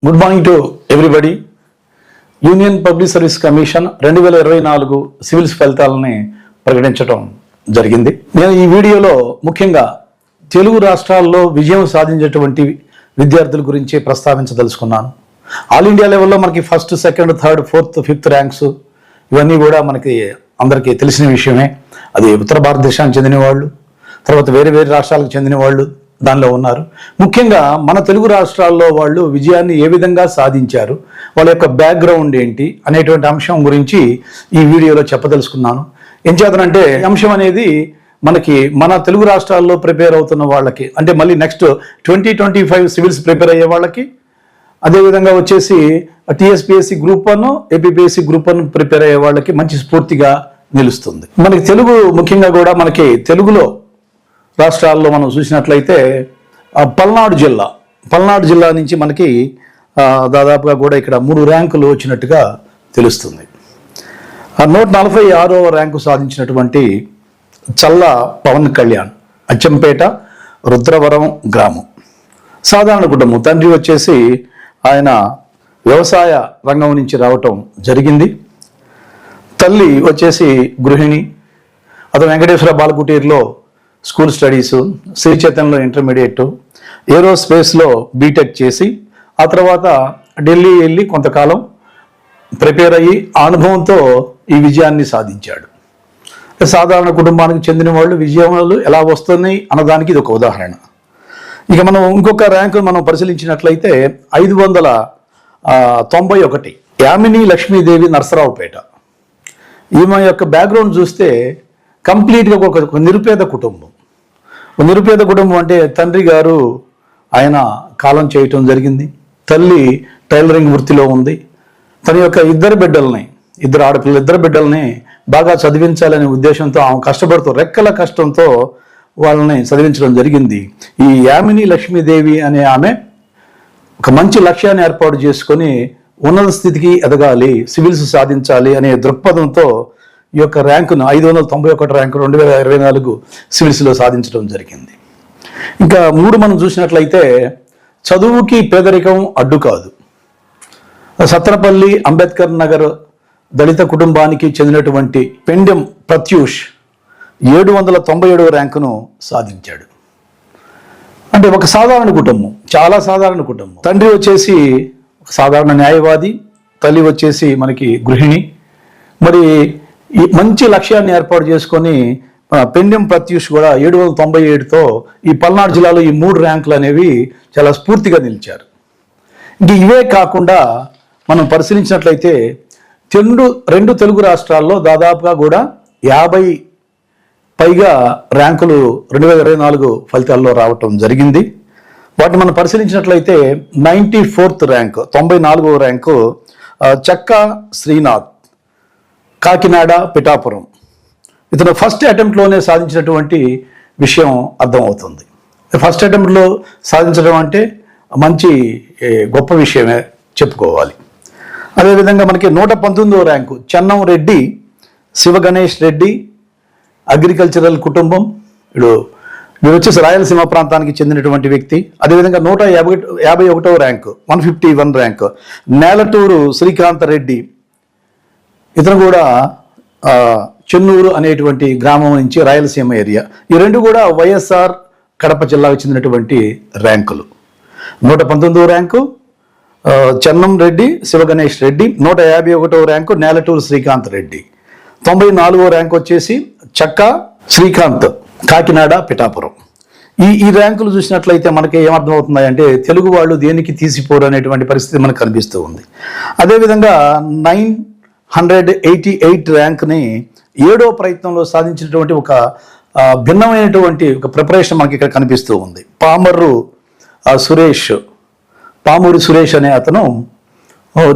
Good morning to everybody. Union public service commission 2024 civils ఫలితాలని ప్రకటించడం జరిగింది. నేను ఈ వీడియోలో ముఖ్యంగా తెలుగు రాష్ట్రాల్లో విజయం సాధించేటువంటి విద్యార్థుల గురించి ప్రస్తావించదలుచుకున్నాను. ఆల్ ఇండియా లెవెల్లో మనకి first, second, third, fourth, fifth ranks ఇవన్నీ కూడా మనకి అందరికీ తెలిసిన విషయమే. అది ఉత్తర భారతదేశానికి చెందిన వాళ్ళు, తర్వాత వేరే వేరే రాష్ట్రాలకు చెందిన వాళ్ళు దానిలో ఉన్నారు. ముఖ్యంగా మన తెలుగు రాష్ట్రాల్లో వాళ్ళు విజయాన్ని ఏ విధంగా సాధించారు, వాళ్ళ యొక్క బ్యాక్గ్రౌండ్ ఏంటి అనేటువంటి అంశం గురించి ఈ వీడియోలో చెప్పదలుచుకున్నాను. ఏం చేతనంటే అంశం అనేది మనకి మన తెలుగు రాష్ట్రాల్లో ప్రిపేర్ అవుతున్న వాళ్ళకి, అంటే మళ్ళీ నెక్స్ట్ 2025 సివిల్స్ ప్రిపేర్ అయ్యే వాళ్ళకి, అదేవిధంగా వచ్చేసి TSPSC group 1, APPSC group 1 prepare అయ్యే వాళ్ళకి మంచి స్ఫూర్తిగా నిలుస్తుంది. మనకి తెలుగు ముఖ్యంగా కూడా మనకి తెలుగులో రాష్ట్రాల్లో మనం చూసినట్లయితే పల్నాడు జిల్లా నుంచి మనకి దాదాపుగా కూడా ఇక్కడ 3 ర్యాంకులు వచ్చినట్టుగా తెలుస్తుంది. 146వ ర్యాంకు సాధించినటువంటి చల్ల పవన్ కళ్యాణ్, అచ్చంపేట, రుద్రవరం గ్రామం, సాధారణ కుటుంబం. తండ్రి వచ్చేసి ఆయన వ్యవసాయ రంగం నుంచి రావటం జరిగింది. తల్లి వచ్చేసి గృహిణి. అతను వెంకటేశ్వర బాలకుటీర్లో స్కూల్ స్టడీసు, శ్రీ చైతన్యలో ఇంటర్మీడియట్, ఏరోస్పేస్లో బీటెక్ చేసి ఆ తర్వాత ఢిల్లీ వెళ్ళి కొంతకాలం ప్రిపేర్ అయ్యి అనుభవంతో ఈ విజయాన్ని సాధించాడు. సాధారణ కుటుంబానికి చెందిన వాళ్ళు విజయాలు ఎలా వస్తున్నాయి అన్నదానికి ఇది ఒక ఉదాహరణ. ఇక మనం ఇంకొక ర్యాంకు మనం పరిశీలించినట్లయితే 591 యామిని లక్ష్మీదేవి, నరసరావుపేట. ఈమె యొక్క బ్యాక్గ్రౌండ్ చూస్తే కంప్లీట్గా ఒక నిరుపేద కుటుంబం. నిరుపేద కుటుంబం అంటే తండ్రి గారు ఆయన కాలం చేయటం జరిగింది, తల్లి టైలరింగ్ వృత్తిలో ఉంది. తన యొక్క ఇద్దరు బిడ్డల్ని బాగా చదివించాలనే ఉద్దేశంతో ఆమె కష్టపడుతూ రెక్కల కష్టంతో వాళ్ళని చదివించడం జరిగింది. ఈ యామిని లక్ష్మీదేవి అనే ఆమె ఒక మంచి లక్ష్యాన్ని ఏర్పాటు చేసుకొని ఉన్నత స్థితికి ఎదగాలి, సివిల్స్ సాధించాలి అనే దృక్పథంతో ఈ యొక్క ర్యాంకును 591 ర్యాంకు 2024 సివిల్స్లో సాధించడం జరిగింది. ఇంకా 3 మనం చూసినట్లయితే చదువుకి పేదరికం అడ్డు కాదు. సత్రపల్లి అంబేద్కర్ నగర్ దళిత కుటుంబానికి చెందినటువంటి పెండెం ప్రత్యూష్ 797వ ర్యాంకును సాధించాడు. అంటే ఒక సాధారణ కుటుంబం, చాలా సాధారణ కుటుంబం. తండ్రి వచ్చేసి ఒక సాధారణ న్యాయవాది, తల్లి వచ్చేసి మనకి గృహిణి. మరి ఈ మంచి లక్ష్యాన్ని ఏర్పాటు చేసుకొని పెండెం ప్రత్యూష్ కూడా 797తో ఈ పల్నాడు జిల్లాలో ఈ 3 ర్యాంకులు అనేవి చాలా స్ఫూర్తిగా నిలిచారు. ఇంక ఇవే కాకుండా మనం పరిశీలించినట్లయితే రెండు తెలుగు రాష్ట్రాల్లో దాదాపుగా కూడా 50 పైగా ర్యాంకులు 2024 ఫలితాల్లో రావటం జరిగింది. వాటిని మనం పరిశీలించినట్లయితే 94th ర్యాంకు, 94వ ర్యాంకు చక్కా శ్రీనాథ్, కాకినాడ, పిఠాపురం. ఇతను ఫస్ట్ అటెంప్ట్లోనే సాధించినటువంటి విషయం అర్థమవుతుంది. ఫస్ట్ అటెంప్ట్లో సాధించడం అంటే మంచి గొప్ప విషయమే చెప్పుకోవాలి. అదేవిధంగా మనకి 119వ ర్యాంకు చెన్నం రెడ్డి, శివ గణేష్ రెడ్డి, అగ్రికల్చరల్ కుటుంబం. వీడు వచ్చేసి రాయలసీమ ప్రాంతానికి చెందినటువంటి వ్యక్తి. అదేవిధంగా 151వ ర్యాంకు 151 ర్యాంకు నేలటూరు శ్రీకాంత్ రెడ్డి. ఇతను కూడా చెన్నూరు అనేటువంటి గ్రామం నుంచి, రాయలసీమ ఏరియా. ఈ 2 కూడా వైఎస్ఆర్ కడప జిల్లాకు చెందినటువంటి ర్యాంకులు. 119వ ర్యాంకు చెన్నం రెడ్డి, శివ గణేష్ రెడ్డి. 151వ ర్యాంకు నేలటూరు శ్రీకాంత్ రెడ్డి. 94వ ర్యాంకు వచ్చేసి చక్కా శ్రీకాంత్, కాకినాడ, పిఠాపురం. ఈ ర్యాంకులు చూసినట్లయితే మనకి ఏమర్థమవుతున్నాయంటే తెలుగు వాళ్ళు దేనికి తీసిపోరు అనేటువంటి పరిస్థితి మనకు కనిపిస్తూ ఉంది. అదేవిధంగా 988 ర్యాంక్ని 7వ ప్రయత్నంలో సాధించినటువంటి ఒక భిన్నమైనటువంటి ఒక ప్రిపరేషన్ మనకి ఇక్కడ కనిపిస్తూ ఉంది. పామూరి సురేష్ అనే అతను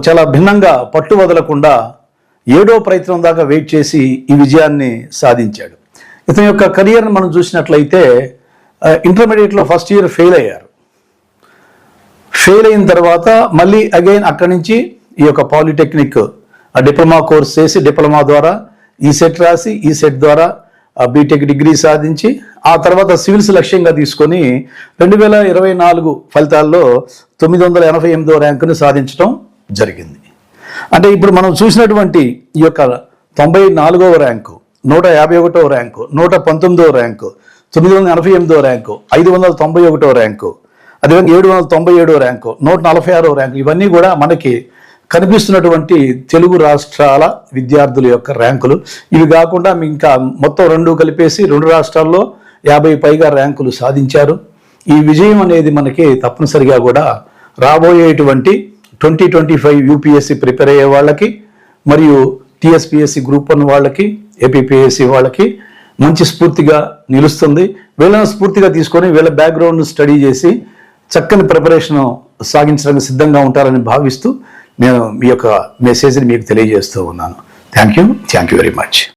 చాలా భిన్నంగా పట్టు వదలకుండా 7వ ప్రయత్నం దాకా వెయిట్ చేసి ఈ విజయాన్ని సాధించాడు. ఇతని యొక్క కెరియర్ని మనం చూసినట్లయితే ఇంటర్మీడియట్లో ఫస్ట్ ఇయర్ ఫెయిల్ అయిన తర్వాత మళ్ళీ అగైన్ అక్కడి నుంచి ఈ యొక్క పాలిటెక్నిక్ డిప్లొమా కోర్స్ చేసి, డిప్లొమా ద్వారా ఈసెట్ రాసి, ఈసెట్ ద్వారా బీటెక్ డిగ్రీ సాధించి ఆ తర్వాత సివిల్స్ లక్ష్యంగా తీసుకొని 2024 ఫలితాల్లో 988వ ర్యాంకుని సాధించడం జరిగింది. అంటే ఇప్పుడు మనం చూసినటువంటి ఈ యొక్క 94వ ర్యాంకు, 151వ ర్యాంకు, 119వ ర్యాంకు, 988వ ర్యాంకు, 591వ ర్యాంకు, అదేవిధంగా 797వ ర్యాంకు, 146వ ర్యాంకు, ఇవన్నీ కూడా మనకి కనిపిస్తున్నటువంటి తెలుగు రాష్ట్రాల విద్యార్థుల యొక్క ర్యాంకులు. ఇవి కాకుండా ఇంకా మొత్తం 2 కలిపేసి 2 రాష్ట్రాల్లో 50 పైగా ర్యాంకులు సాధించారు. ఈ విజయం అనేది మనకి తప్పనిసరిగా కూడా రాబోయేటువంటి 2025 యూపీఎస్సీ ప్రిపేర్ అయ్యే వాళ్ళకి మరియు టీఎస్పీఎస్సీ గ్రూప్ 1 వాళ్ళకి, ఏపీపీఎస్సీ వాళ్ళకి మంచి స్ఫూర్తిగా నిలుస్తుంది. వీళ్ళని స్ఫూర్తిగా తీసుకొని వీళ్ళ బ్యాక్గ్రౌండ్ స్టడీ చేసి చక్కని ప్రిపరేషన్ సాగించడానికి సిద్ధంగా ఉంటారని భావిస్తూ నేను మీ యొక్క మెసేజ్ని మీకు తెలియజేస్తూ ఉన్నాను. Thank you very much.